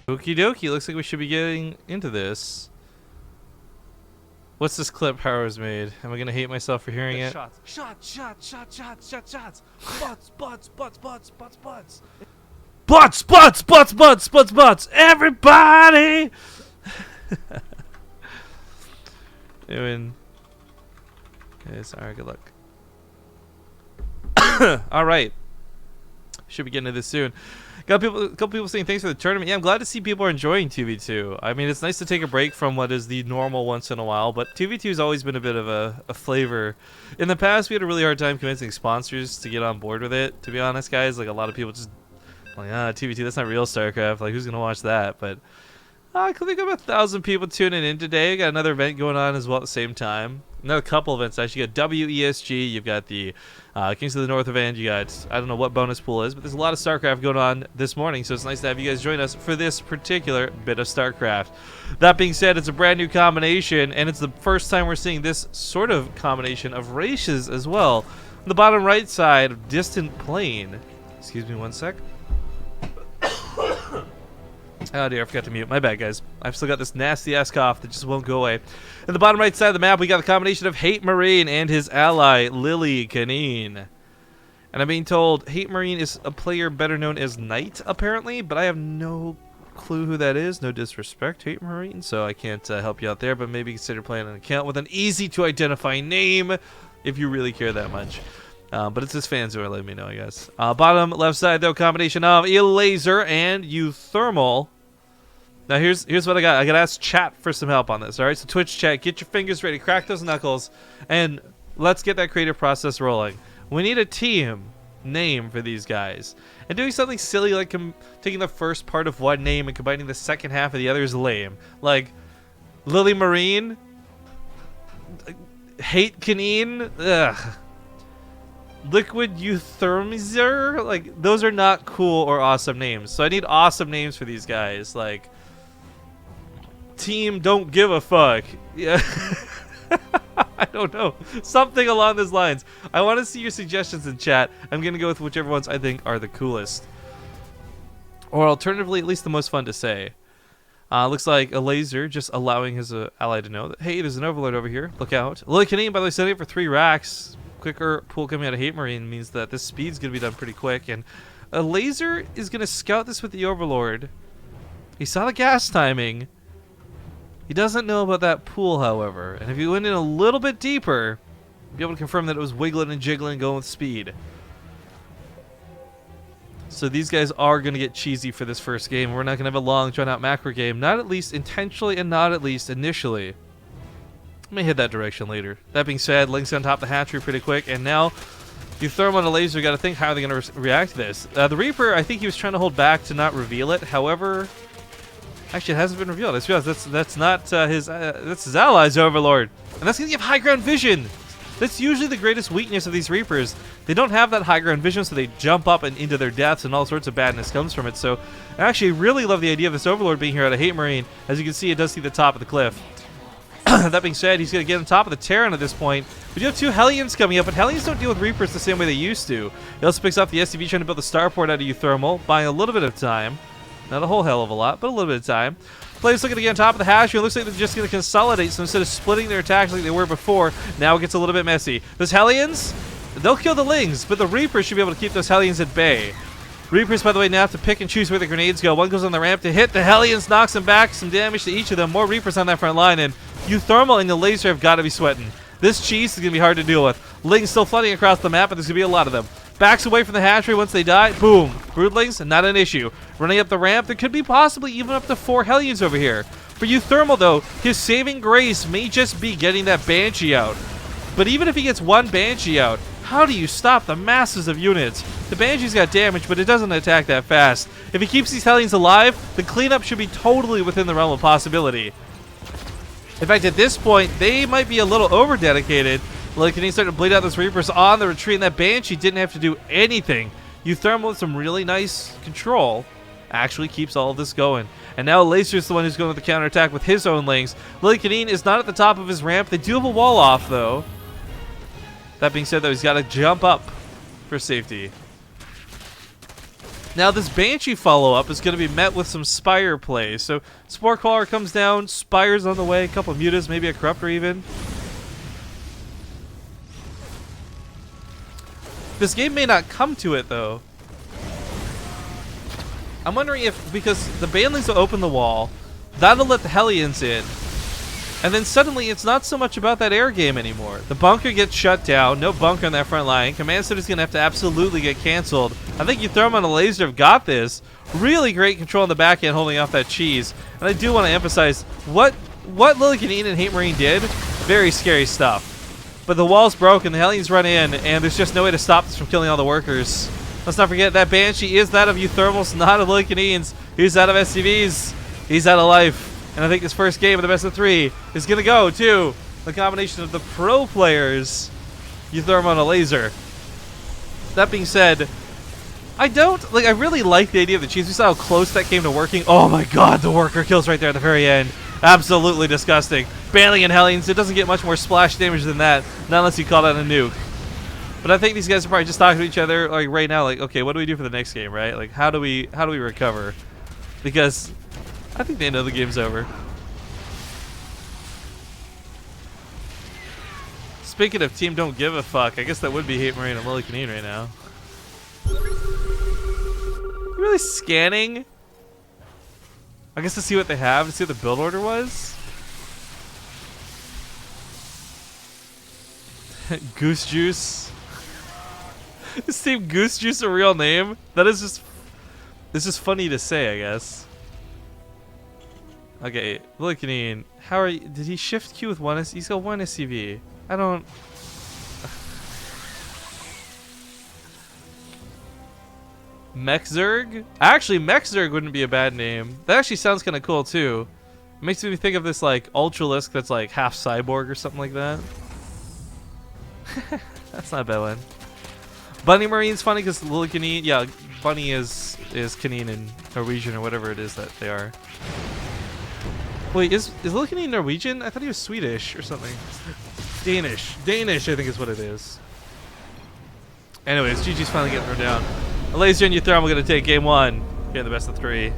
Okie dokie, looks like we should be getting into this. What's this clip Powers made? Am I gonna hate myself for hearing it? Shots. Shots. Butts. Butts! Everybody! Doing. Yes, alright, good luck. Alright. Should be getting to this soon. A couple people saying thanks for the tournament. Yeah, I'm glad to see people are enjoying 2v2. I mean, it's nice to take a break from what is the normal once in a while, but 2v2 has always been a bit of a flavor. In the past, we had a really hard time convincing sponsors to get on board with it, to be honest, guys. Like, a lot of people just, like, 2v2, that's not real StarCraft. Like, who's going to watch that? But I think about 1,000 people tuning in today. Got another event going on as well at the same time. Another couple events, actually. You got WESG, you've got the Kings of the North event, you got, I don't know what bonus pool is, but there's a lot of StarCraft going on this morning, so it's nice to have you guys join us for this particular bit of StarCraft. That being said, it's a brand new combination, and it's the first time we're seeing this sort of combination of races as well. On the bottom right side, Distant Plane. Excuse me one sec. Oh dear, I forgot to mute. My bad, guys. I've still got this nasty-ass cough that just won't go away. In the bottom right side of the map, we got the combination of HateMarine and his ally, Lillekanin. And I'm being told HateMarine is a player better known as Knight, apparently, but I have no clue who that is. No disrespect, HateMarine, so I can't help you out there, but maybe consider playing an account with an easy-to-identify name if you really care that much. But it's his fans who are letting me know, I guess. Bottom left side, though, combination of Elazer and uThermal. Now here's what I got. I gotta ask chat for some help on this. All right, so Twitch chat, get your fingers ready, crack those knuckles, and let's get that creative process rolling. We need a team name for these guys, and doing something silly like taking the first part of one name and combining the second half of the other is lame. Like Lillekanin, HateMarine, ugh. Liquid uThermal, like those are not cool or awesome names. So I need awesome names for these guys, like Team Don't Give a Fuck. Yeah. I don't know. Something along those lines. I want to see your suggestions in chat. I'm going to go with whichever ones I think are the coolest. Or alternatively, at least the most fun to say. Looks like Elazer just allowing his ally to know that, hey, there's an overlord over here. Look out. Lillekanin, by the way, setting it for 3 racks. Quicker pool coming out of HateMarine means that this speed's going to be done pretty quick. And Elazer is going to scout this with the overlord. He saw the gas timing. He doesn't know about that pool, however, and if you went in a little bit deeper, you'd be able to confirm that it was wiggling and jiggling, going with speed. So these guys are going to get cheesy for this first game. We're not going to have a long, drawn-out macro game, not at least intentionally and not at least initially. I may head that direction later. That being said, Link's on top of the hatchery pretty quick, and now uThermal and Elazer got to think how are they going to react to this. The Reaper, I think he was trying to hold back to not reveal it. However, actually, it hasn't been revealed. I realize that's not that's his ally's overlord, and that's gonna give high ground vision. That's usually the greatest weakness of these Reapers. They don't have that high ground vision, so they jump up and into their deaths, and all sorts of badness comes from it. So, I actually really love the idea of this overlord being here out of HateMarine. As you can see, it does see the top of the cliff. That being said, he's gonna get on top of the Terran at this point. We do have 2 Hellions coming up, but Hellions don't deal with Reapers the same way they used to. He also picks up the SCV trying to build the starport out of uThermal, buying a little bit of time. Not a whole hell of a lot, but a little bit of time. Players looking to get on top of the hash. It looks like they're just going to consolidate, so instead of splitting their attacks like they were before, now it gets a little bit messy. Those Hellions, they'll kill the Lings, but the Reapers should be able to keep those Hellions at bay. Reapers, by the way, now have to pick and choose where the grenades go. One goes on the ramp to hit the Hellions, knocks them back, some damage to each of them. More Reapers on that front line, and uThermal and the Elazer have got to be sweating. This cheese is going to be hard to deal with. Lings still flooding across the map, but there's going to be a lot of them. Backs away from the hatchery once they die. Boom. Broodlings, not an issue. Running up the ramp, there could be possibly even up to 4 Hellions over here. For uThermal, though, his saving grace may just be getting that Banshee out. But even if he gets 1 Banshee out, how do you stop the masses of units? The Banshee's got damage, but it doesn't attack that fast. If he keeps these Hellions alive, the cleanup should be totally within the realm of possibility. In fact, at this point, they might be a little over-dedicated. Like, and he started to bleed out those Reapers on the retreat, and that Banshee didn't have to do anything. uThermal with some really nice control actually keeps all of this going. And now Elazer's the one who's going with the counterattack with his own Lings. Lillekanin is not at the top of his ramp. They do have a wall off, though. That being said, though, he's got to jump up for safety. Now this Banshee follow-up is going to be met with some Spire plays. So Spore Crawler comes down, Spire's on the way, a couple of Mutas, maybe a Corruptor even. This game may not come to it though. I'm wondering if, because the Banelings will open the wall, that'll let the Hellions in. And then suddenly it's not so much about that air game anymore. The bunker gets shut down, no bunker on that front line. Command Center's gonna have to absolutely get canceled. I think uThermal and Elazer have got this. Really great control on the back end holding off that cheese. And I do want to emphasize what Lillekanin and HateMarine did, very scary stuff. But the wall's broken, the Hellions run in, and there's just no way to stop this from killing all the workers. Let's not forget that Banshee is that of uThermal's, not of Lillekanin's. He's out of SCV's. He's out of life. And I think this first game of the best of 3 is going to go to the combination of the pro players, uThermal and Elazer. That being said, I really like the idea of the cheese. We saw how close that came to working. Oh my god, the worker kills right there at the very end. Absolutely disgusting. Baneling and Hellions, it doesn't get much more splash damage than that, not unless you call that a nuke. But I think these guys are probably just talking to each other like right now, like, okay, what do we do for the next game, right? Like, how do we recover? Because I think they know the game's over. Speaking of team don't give a fuck, I guess that would be HateMarine and Lillekanin right now. Really scanning? I guess to see what they have, to see what the build order was. Goose Juice. Is Team Goose Juice a real name? That is just, it's just funny to say, I guess. Okay, Lillekanin, how are you? Did he shift Q with one? He's got one SCV. I don't. Mechzerg? Actually, Mechzerg wouldn't be a bad name. That actually sounds kind of cool too. It makes me think of this like Ultralisk that's like half cyborg or something like that. That's not a bad one. Bunny Marine's funny because Lillekanin, yeah, Bunny is Kanin in Norwegian or whatever it is that they are. Wait, is Lillekanin Norwegian? I thought he was Swedish or something. Danish, I think is what it is. Anyways, GG's finally getting thrown down. Elazer and uThermal going to take game 1 here in the best of 3.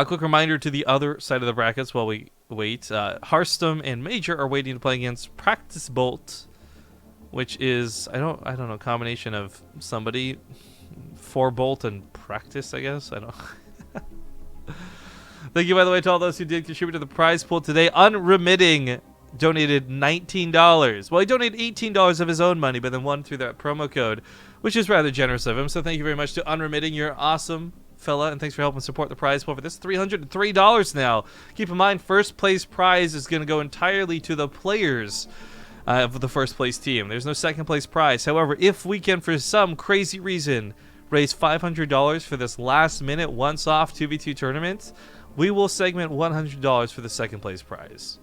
Quick reminder to the other side of the brackets while we wait. Hearthstone and Major are waiting to play against Practice Bolt, which is I don't know, combination of somebody 4 Bolt and Practice, I guess. I don't. Thank you, by the way, to all those who did contribute to the prize pool today. Unremitting donated $19. Well, he donated $18 of his own money, but then won through that promo code, which is rather generous of him. So thank you very much to Unremitting. You're awesome, fella, and thanks for helping support the prize pool for this. $303 now. Keep in mind, first place prize is going to go entirely to the players of the first place team. There's no second place prize. However, if we can, for some crazy reason, raise $500 for this last minute once off 2v2 tournament, we will segment $100 for the second place prize.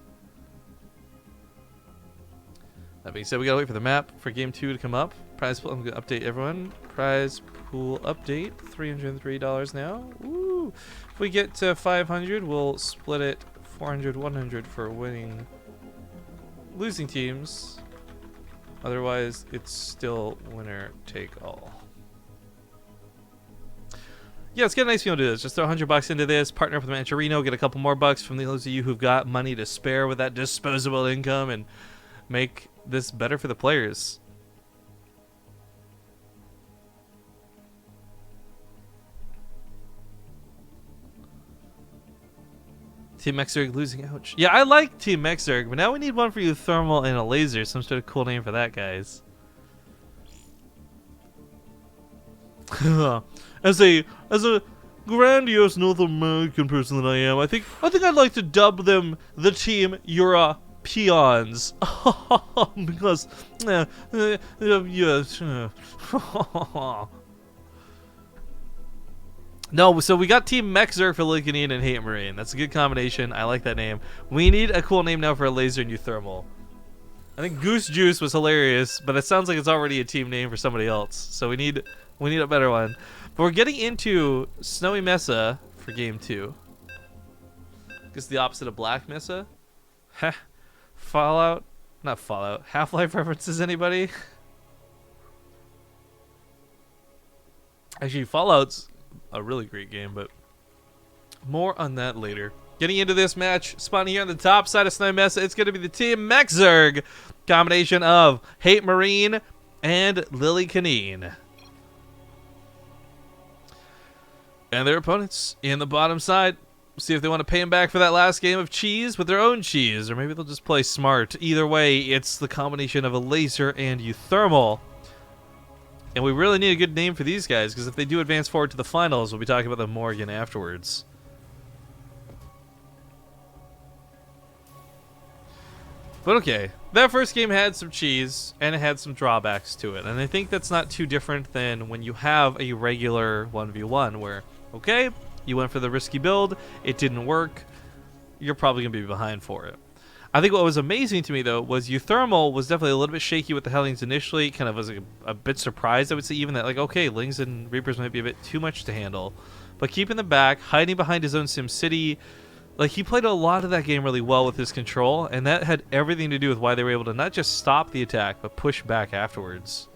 That being said, we gotta wait for the map for game 2 to come up. Prize pool, I'm gonna update everyone. Prize pool update, $303 now. Woo! If we get to 500, we'll split it 400, 100 for winning, losing teams. Otherwise, it's still winner take all. Yeah, it's kind of nice being able to do this. Just throw $100 into this, partner up with Mancherino, get a couple more bucks from those of you who've got money to spare with that disposable income, and make this better for the players. Team Mechzerg losing, ouch. Yeah, I like Team Mechzerg, but now we need one for uThermal and Elazer, some sort of cool name for that, guys. As a grandiose North American person that I am, I think I'd like to dub them the Team Europeans. Because yes. No, so we got Team Mechzerg for Lillekanin and HateMarine. That's a good combination. I like that name. We need a cool name now for Elazer and uThermal. I think Goose Juice was hilarious, but it sounds like it's already a team name for somebody else. So we need a better one. But we're getting into Snowy Mesa for game 2. It's the opposite of Black Mesa. Heh. Fallout? Not Fallout. Half-Life references, anybody? Actually, Fallout's a really great game, but more on that later. Getting into this match, spawning here on the top side of Snowy Mesa, it's going to be the Team Mechzerg, combination of HateMarine and Lillekanin. And their opponents in the bottom side. See if they want to pay him back for that last game of cheese with their own cheese, or maybe they'll just play smart. Either way, it's the combination of Elazer and uThermal. And we really need a good name for these guys, because if they do advance forward to the finals, we'll be talking about them more again afterwards. But okay, that first game had some cheese, and it had some drawbacks to it. And I think that's not too different than when you have a regular 1v1, where, okay, you went for the risky build, it didn't work, you're probably going to be behind for it. I think what was amazing to me, though, was uThermal was definitely a little bit shaky with the Hellions initially, kind of was a bit surprised, I would say, even that, like, okay, Lings and Reapers might be a bit too much to handle. But keeping them back, hiding behind his own SimCity, like, he played a lot of that game really well with his control, and that had everything to do with why they were able to not just stop the attack, but push back afterwards.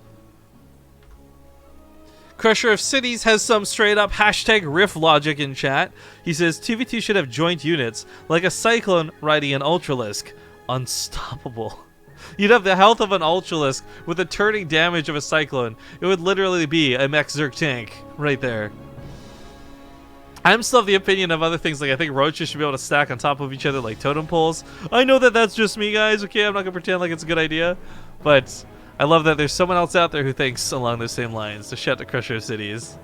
Crusher of Cities has some straight up hashtag riff logic in chat. He says 2v2 should have joint units, like a Cyclone riding an Ultralisk. Unstoppable. You'd have the health of an Ultralisk with the turning damage of a Cyclone. It would literally be a Mechzerg tank right there. I'm still of the opinion of other things, like I think roaches should be able to stack on top of each other like totem poles. I know that that's just me, guys, okay? I'm not going to pretend like it's a good idea, but I love that there's someone else out there who thinks along those same lines. So shout to Crusher of Cities.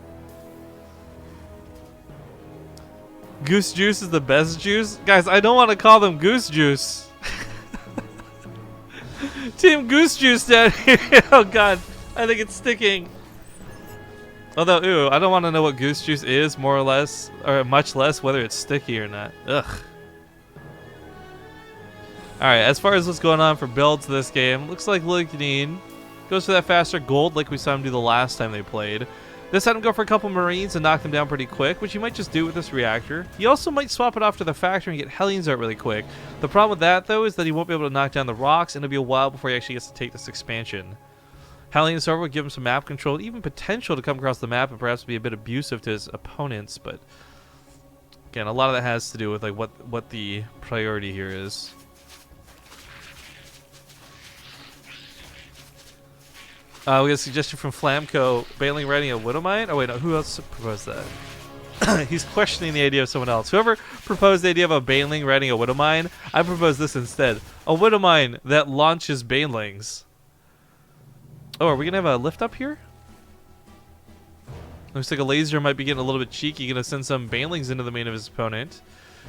Goose Juice is the best juice? Guys, I don't want to call them Goose Juice. Team Goose Juice down here. Oh god, I think it's sticking. Although, ooh, I don't want to know what Goose Juice is, more or less, or much less whether it's sticky or not. Ugh. Alright, as far as what's going on for builds this game, looks like Lillekanin goes for that faster gold like we saw him do the last time they played. This had him go for a couple Marines and knock them down pretty quick, which he might just do with this reactor. He also might swap it off to the factory and get Hellions out really quick. The problem with that, though, is that he won't be able to knock down the rocks, and it'll be a while before he actually gets to take this expansion. Hellions, however, would give him some map control, even potential to come across the map and perhaps be a bit abusive to his opponents, but again, a lot of that has to do with like what the priority here is. We got a suggestion from Flamco, Baneling riding a Widowmine. Oh wait, no, who else proposed that? He's questioning the idea of someone else. Whoever proposed the idea of a Baneling riding a Widowmine, I propose this instead. A Widowmine that launches Banelings. Oh, are we gonna have a lift up here? Looks like Elazer might be getting a little bit cheeky, gonna send some Banelings into the main of his opponent.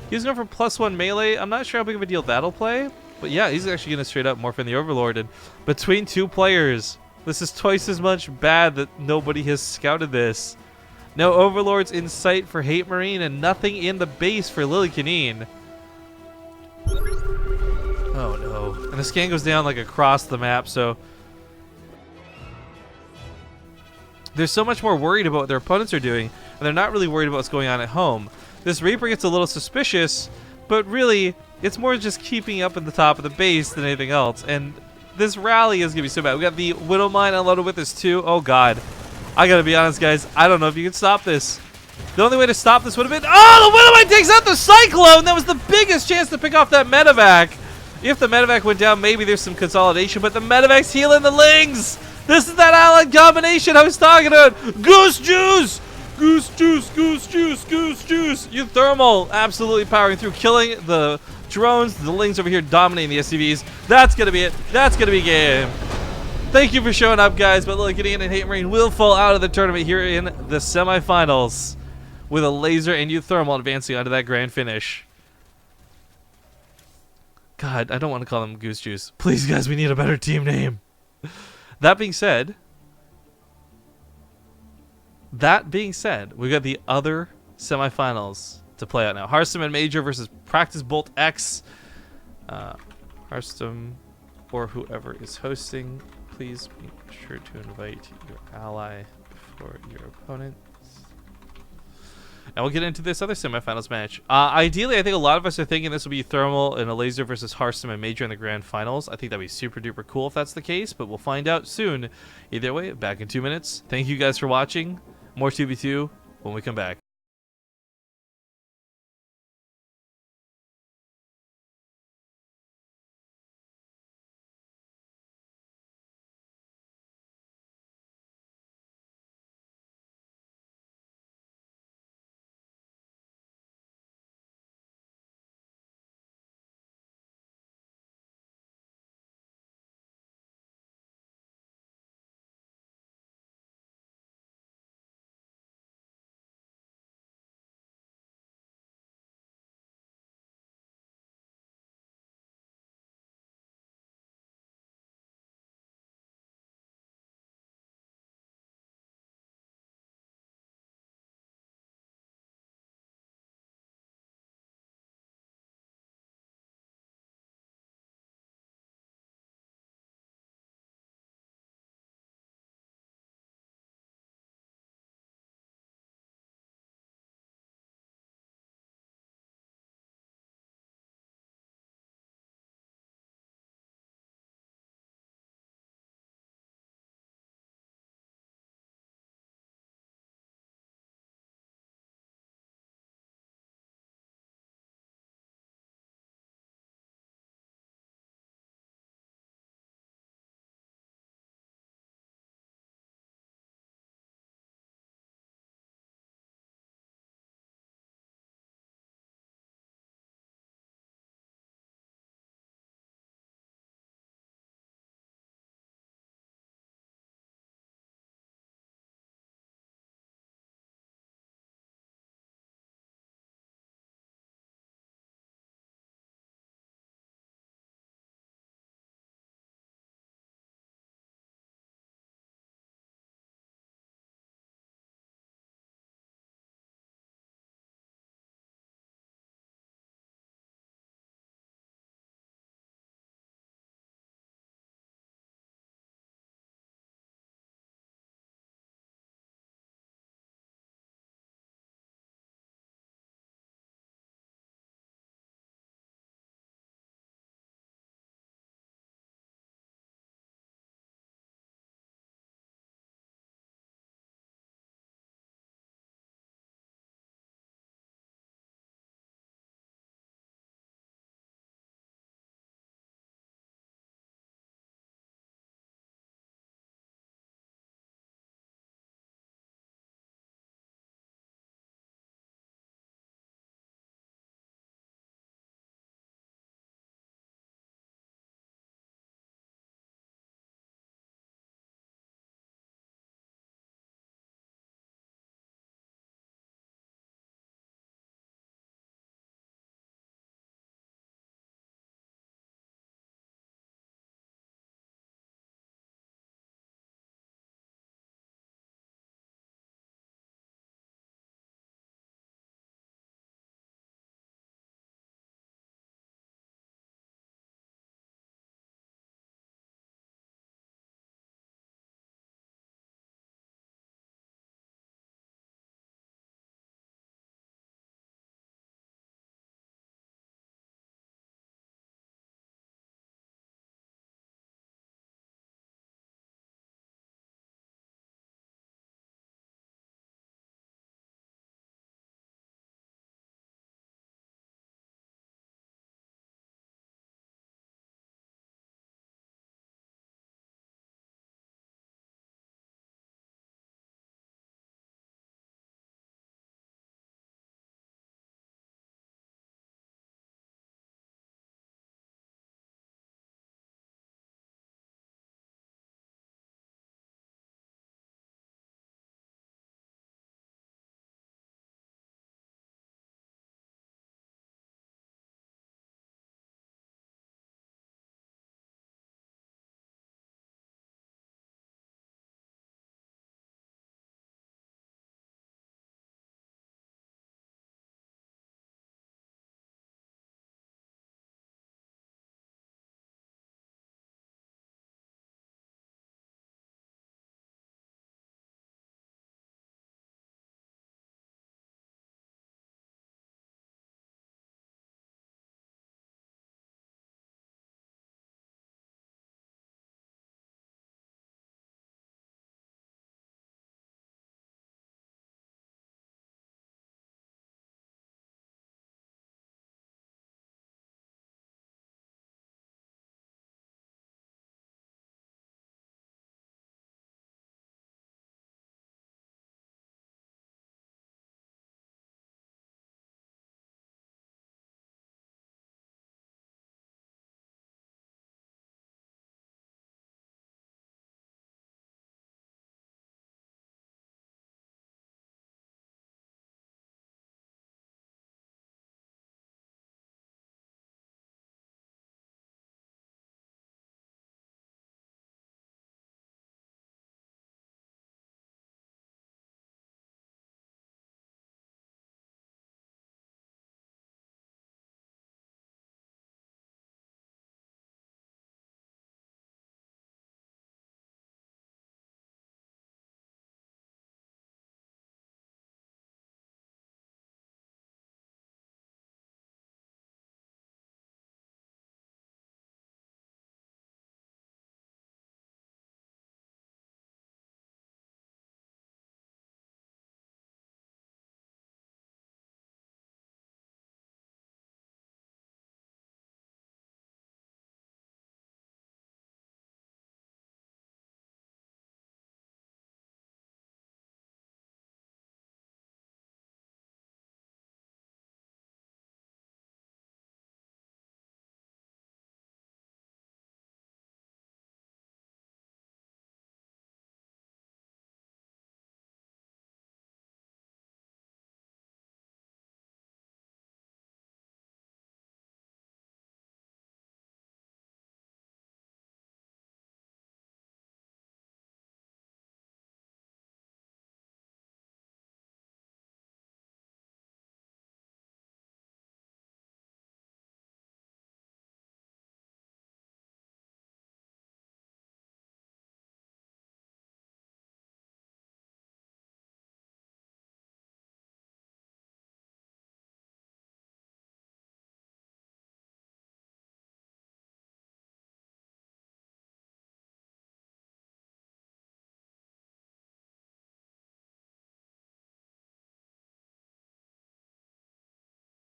He's going for +1 melee. I'm not sure how big of a deal that'll play, but yeah, he's actually gonna straight up morph in the Overlord, and between two players, this is twice as much bad that nobody has scouted this. No Overlords in sight for HateMarine and nothing in the base for Lillekanin. Oh no. And the scan goes down like across the map, so they're so much more worried about what their opponents are doing, and they're not really worried about what's going on at home. This Reaper gets a little suspicious, but really, it's more just keeping up at the top of the base than anything else, and this rally is going to be so bad. We got the Widowmine unloaded with us too. Oh god. I gotta be honest, guys. I don't know if you can stop this. The only way to stop this would have been... Oh, the Widowmine takes out the Cyclone! That was the biggest chance to pick off that medevac. If the medevac went down, maybe there's some consolidation, but the medevac's healing the Lings! This is that allied combination I was talking about! Goose Juice! Goose Juice, Goose Juice, Goose Juice! uThermal absolutely powering through, killing the drones. The Lings over here dominating the SCVs. That's gonna be it. That's gonna be game. Thank you for showing up, guys, but Lillekanin and HateMarine will fall out of the tournament here in the semifinals with Elazer and uThermal advancing onto that grand finish. God, I don't want to call them Goose Juice. Please, guys, we need a better team name. That being said, we got the other semifinals to play out now. Hearthstone and Major versus Practice Bolt X. Hearthstone or whoever is hosting, please make sure to invite your ally before your opponent. And we'll get into this other semifinals match. Ideally, I think a lot of us are thinking this will be uThermal and Elazer versus Hearthstone and Major in the grand finals. I think that'd be super duper cool if that's the case, but we'll find out soon. Either way, back in 2 minutes. Thank you guys for watching. More 2v2 when we come back.